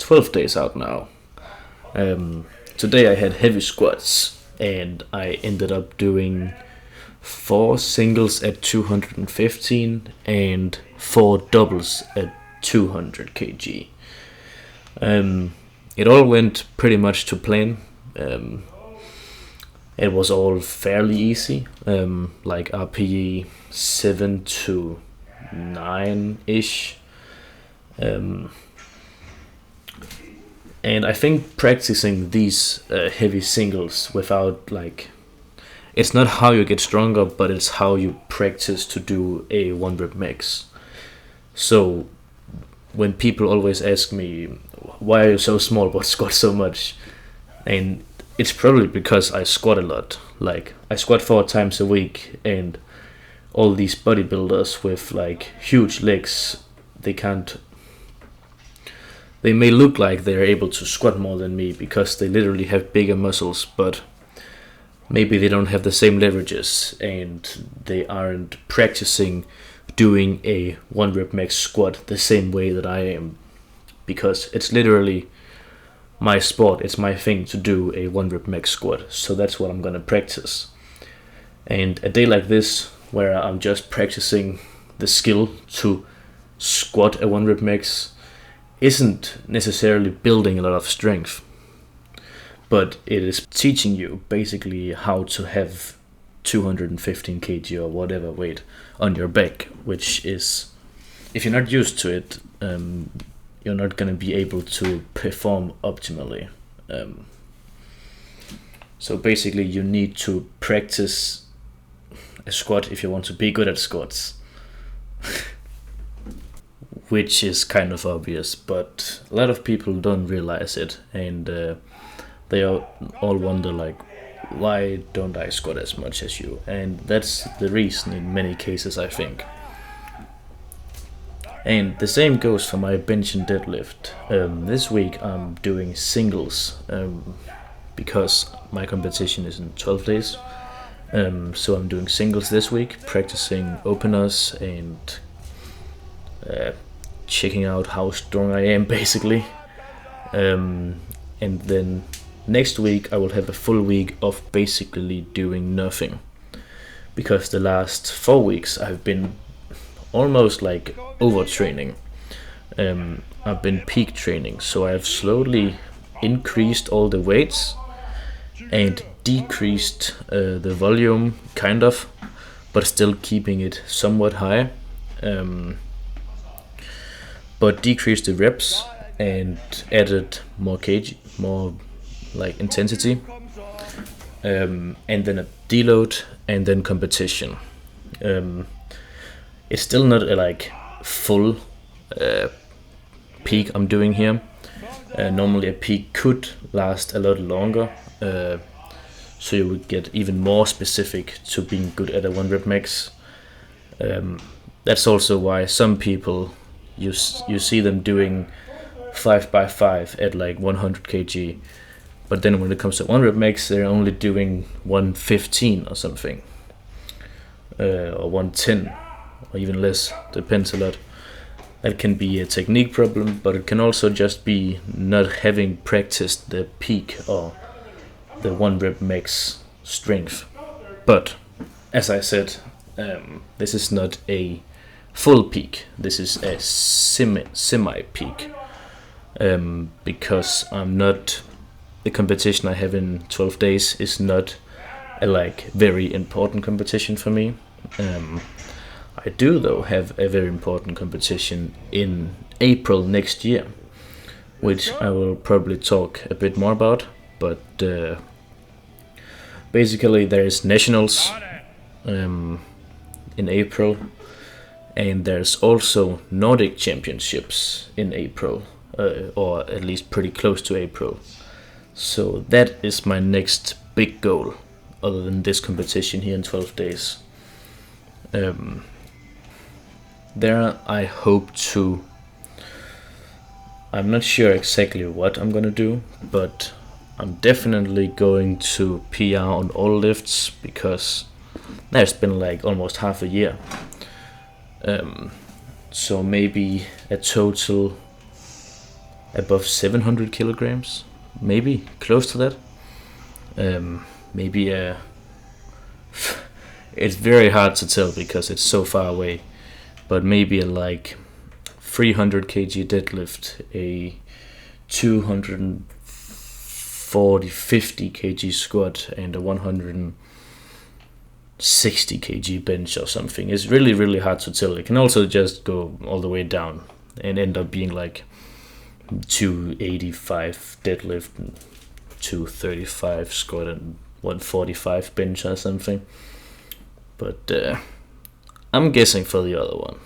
12 days out now. Today I had heavy squats and I ended up doing 4 singles at 215 and 4 doubles at 200 kg. It all went pretty much to plan. It was all fairly easy, like RPE 7 to 9 ish. And I think practicing these heavy singles without it's not how you get stronger, but it's how you practice to do a 1 rep max. So when people always ask me, why are you so small but squat so much? And it's probably because I squat a lot. Like, I squat 4 times a week, and all these bodybuilders with huge legs, they may look like they're able to squat more than me because they literally have bigger muscles, but maybe they don't have the same leverages and they aren't practicing doing a 1 rep max squat the same way that I am, because it's literally my sport, it's my thing to do a 1 rep max squat, so that's what I'm gonna practice. And a day like this, where I'm just practicing the skill to squat a 1 rep max, isn't necessarily building a lot of strength, but it is teaching you basically how to have 215 kg or whatever weight on your back, which is, if you're not used to it, you're not going to be able to perform optimally. So basically you need to practice a squat if you want to be good at squats. Which is kind of obvious, but a lot of people don't realize it, and they all wonder why don't I squat as much as you? And that's the reason in many cases, I think. And the same goes for my bench and deadlift. This week I'm doing singles because my competition is in 12 days. So I'm doing singles this week, practicing openers and checking out how strong I am, basically. And then next week I will have a full week of basically doing nothing, because the last 4 weeks I've been almost overtraining. I've been peak training, so I've slowly increased all the weights and decreased the volume, kind of, but still keeping it somewhat high. But decreased the reps and added more intensity, and then a deload, and then competition. It's still not a full peak I'm doing here. Normally a peak could last a lot longer, so you would get even more specific to being good at a 1 rep max. That's also why some people, you see them doing 5x5 at 100 kg, but then when it comes to 1 rep max, they're only doing 115 or something, or 110, or even less, depends a lot. That can be a technique problem, but it can also just be not having practiced the peak or the 1 rep max strength. But as I said, this is not a full peak, this is a semi peak, because the competition I have in 12 days is not a very important competition for me. I do though have a very important competition in April next year, which I will probably talk a bit more about, but basically there's nationals in April, and there's also Nordic championships in April, or at least pretty close to April. So that is my next big goal, other than this competition here in 12 days. There I hope to, I'm not sure exactly what I'm gonna do, but I'm definitely going to PR on all lifts, because there's been almost half a year. So maybe a total above 700 kilograms, maybe close to that. Maybe it's very hard to tell because it's so far away, but maybe a like 300 kg deadlift, a 50 kg squat, and a 160 kg bench or something. It's really, really hard to tell. It can also just go all the way down and end up being like 285 deadlift, and 235 squat, and 145 bench or something. But I'm guessing for the other one.